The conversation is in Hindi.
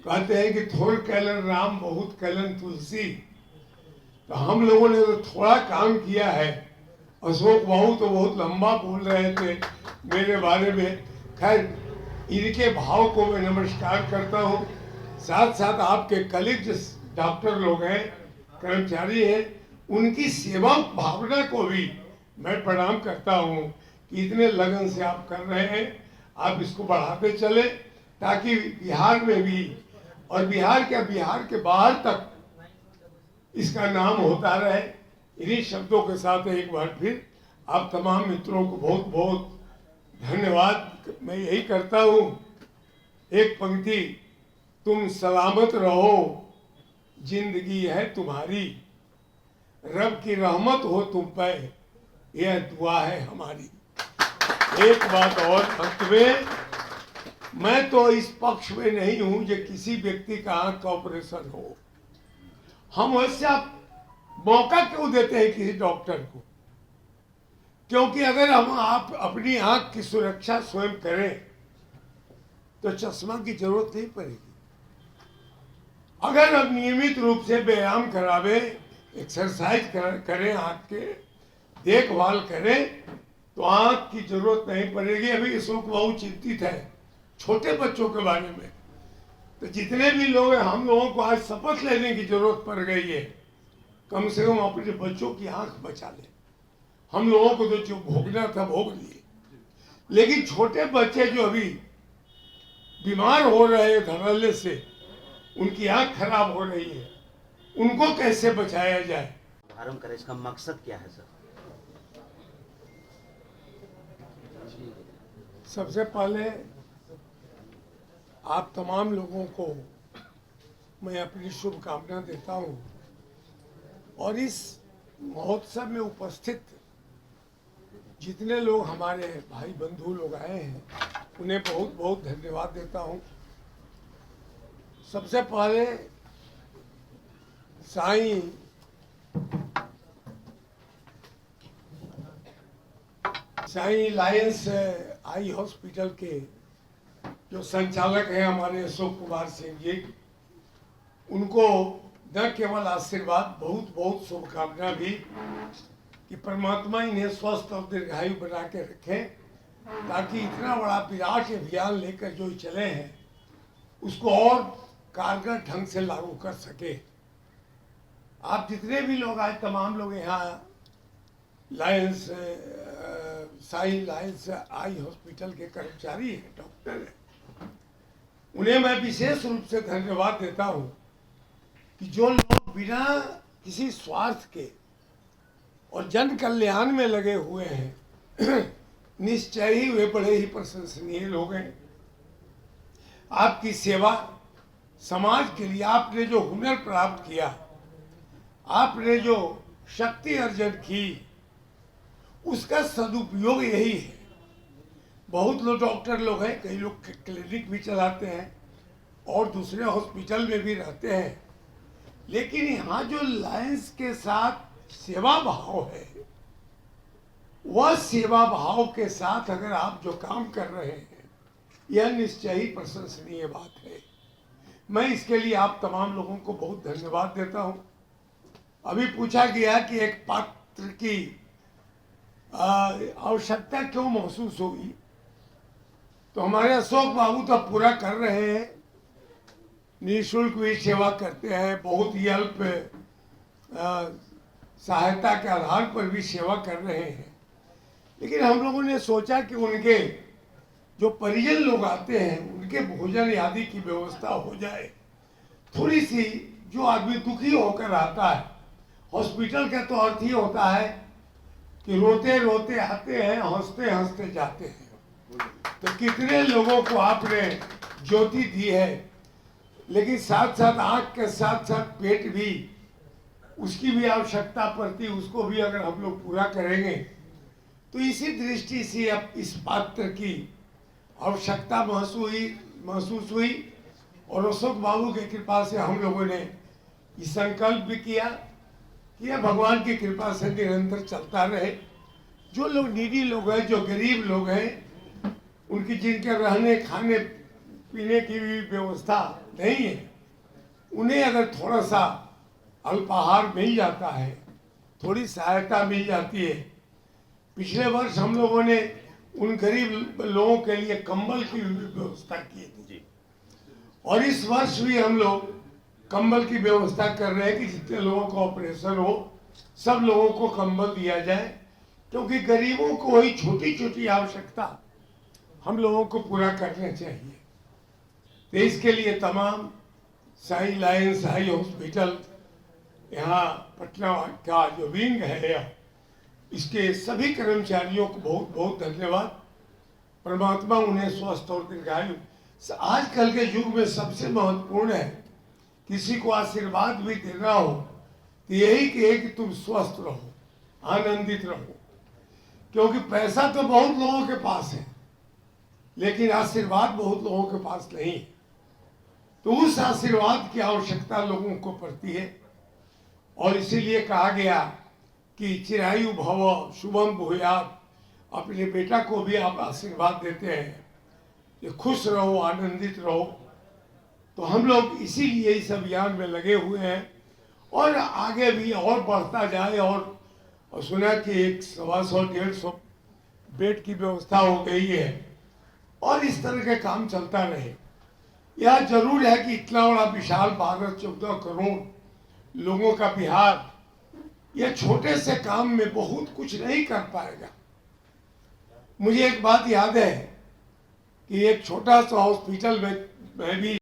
कहते हैं कि थोड़ कैलन राम बहुत कैलन तुलसी। तो हम लोगों ने तो थोड़ा काम किया है। अशोक बाबू तो बहुत लंबा बोल रहे थे मेरे बारे में। खैर, इनके भाव को मैं नमस्कार करता हूँ। साथ साथ आपके कलीग डॉक्टर लोग हैं, कर्मचारी हैं, उनकी सेवा भावना को भी मैं प्रणाम करता हूँ कि इतने लगन से आप कर रहे हैं। आप इसको बढ़ाते चले ताकि बिहार में भी और बिहार के बाहर तक इसका नाम होता रहे। इन्हीं शब्दों के साथ एक बार फिर आप तमाम मित्रों को बहुत बहुत धन्यवाद मैं यही करता हूँ। एक पंक्ति, तुम सलामत रहो जिंदगी है तुम्हारी, रब की रहमत हो तुम पे, यह दुआ है हमारी। एक बात और अंत में, मैं तो इस पक्ष में नहीं हूं जो किसी व्यक्ति का आंख का ऑपरेशन हो। हम वैसे आप मौका क्यों देते हैं किसी डॉक्टर को? क्योंकि अगर आप अपनी आंख की सुरक्षा स्वयं करें तो चश्मा की जरूरत नहीं पड़ेगी। अगर आप नियमित रूप से व्यायाम करावे, एक्सरसाइज करें, आंख के देखभाल करें तो आंख की जरूरत नहीं पड़ेगी। अभी अशोक बाबू चिंतित है छोटे बच्चों के बारे में। तो जितने भी लोग हैं, हम लोगों को आज शपथ लेने की जरूरत पड़ गई है, कम से कम अपने बच्चों की आंख बचा ले। हम लोगों को तो जो भोगना था भोग लिए, लेकिन छोटे बच्चे जो अभी बीमार हो रहे हैं धड़ल्ले से, उनकी आंख खराब हो रही है, उनको कैसे बचाया जाए? आरंभ करें, इसका मकसद क्या है सर? सबसे पहले आप तमाम लोगों को मैं अपनी शुभकामना देता हूं और इस महोत्सव में उपस्थित जितने लोग हमारे भाई बंधु लोग आए हैं उन्हें बहुत बहुत धन्यवाद देता हूं। सबसे पहले साईं लायंस आई हॉस्पिटल के जो संचालक हैं हमारे अशोक कुमार सिंह जी, उनको न केवल आशीर्वाद, बहुत बहुत शुभकामना भी कि परमात्मा इन्हें स्वस्थ और दीर्घायु बना के रखें, ताकि इतना बड़ा विराट अभियान लेकर जो चले हैं उसको और कारगर ढंग से लागू कर सके। आप जितने भी लोग आए, तमाम लोग यहाँ Lions Sai Lions eye hospital के कर्मचारी हैं, डॉक्टर हैं, उन्हें मैं विशेष रूप से धन्यवाद देता हूं कि जो लोग बिना किसी स्वार्थ के और जन कल्याण में लगे हुए हैं, निश्चय ही वे बड़े ही प्रशंसनीय लोग हैं। आपकी सेवा समाज के लिए आपने जो हुनर प्राप्त किया, आपने जो शक्ति अर्जन की, उसका सदुपयोग यही है। बहुत लोग डॉक्टर लोग हैं, कई लोग क्लिनिक भी चलाते हैं और दूसरे हॉस्पिटल में भी रहते हैं, लेकिन यहाँ जो लायंस के साथ सेवा भाव है, वह सेवा भाव के साथ अगर आप जो काम कर रहे हैं, यह निश्चय ही प्रशंसनीय बात है। मैं इसके लिए आप तमाम लोगों को बहुत धन्यवाद देता हूँ। अभी पूछा गया कि एक पात्र की आवश्यकता क्यों महसूस होगी, तो हमारे अशोक बाबू तो पूरा कर रहे हैं, निःशुल्क भी सेवा करते हैं, बहुत ही अल्प सहायता के आधार पर भी सेवा कर रहे हैं। लेकिन हम लोगों ने सोचा कि उनके जो परिजन लोग आते हैं उनके भोजन आदि की व्यवस्था हो जाए। थोड़ी सी जो आदमी दुखी होकर आता है, हॉस्पिटल का तो अर्थ ही होता है कि रोते रोते आते हैं, हंसते हंसते जाते हैं। तो कितने लोगों को आपने ज्योति दी है, लेकिन साथ साथ आंख के साथ साथ पेट भी, उसकी भी आवश्यकता पड़ती, उसको भी अगर हम लोग पूरा करेंगे तो इसी दृष्टि से अब इस पात्र की आवश्यकता महसूस हुई और अशोक बाबू की कृपा से हम लोगों ने ये संकल्प भी किया कि यह भगवान की कृपा से निरंतर चलता रहे। जो लोग नीडी लोग हैं, जो गरीब लोग हैं, उनकी जिनके रहने खाने पीने की भी व्यवस्था नहीं है, उन्हें अगर थोड़ा सा अल्पाहार मिल जाता है, थोड़ी सहायता मिल जाती है। पिछले वर्ष हम लोगों ने उन गरीब लोगों के लिए कंबल की भी व्यवस्था की थी जी और इस वर्ष भी हम लोग कंबल की व्यवस्था कर रहे हैं कि जितने लोगों का ऑपरेशन हो सब लोगों को कंबल दिया जाए, क्योंकि गरीबों को वही छोटी छोटी आवश्यकता हम लोगों को पूरा करना चाहिए। तो इसके लिए तमाम साई लायंस हाई हॉस्पिटल यहाँ पटना का जो विंग है, इसके सभी कर्मचारियों को बहुत बहुत धन्यवाद। परमात्मा उन्हें स्वस्थ और दीर्घायु, आजकल के युग में सबसे महत्वपूर्ण है, किसी को आशीर्वाद भी देना हो तो यही कहे कि तुम स्वस्थ रहो, आनंदित रहो, क्योंकि पैसा तो बहुत लोगों के पास है लेकिन आशीर्वाद बहुत लोगों के पास नहीं है। तो उस आशीर्वाद की आवश्यकता लोगों को पड़ती है और इसीलिए कहा गया कि चिरायु भव शुभम भूयात्। अपने बेटा को भी आप आशीर्वाद देते हैं कि खुश रहो, आनंदित रहो। तो हम लोग इसीलिए इस अभियान में लगे हुए हैं और आगे भी और बढ़ता जाए। और सुना कि 100-150 बेड की व्यवस्था हो गई है और इस तरह के काम चलता रहे। यह जरूर है कि इतना बड़ा विशाल भारत, 14 करोड़ लोगों का बिहार, यह छोटे से काम में बहुत कुछ नहीं कर पाएगा। मुझे एक बात याद है कि एक छोटा सा हॉस्पिटल में मैं भी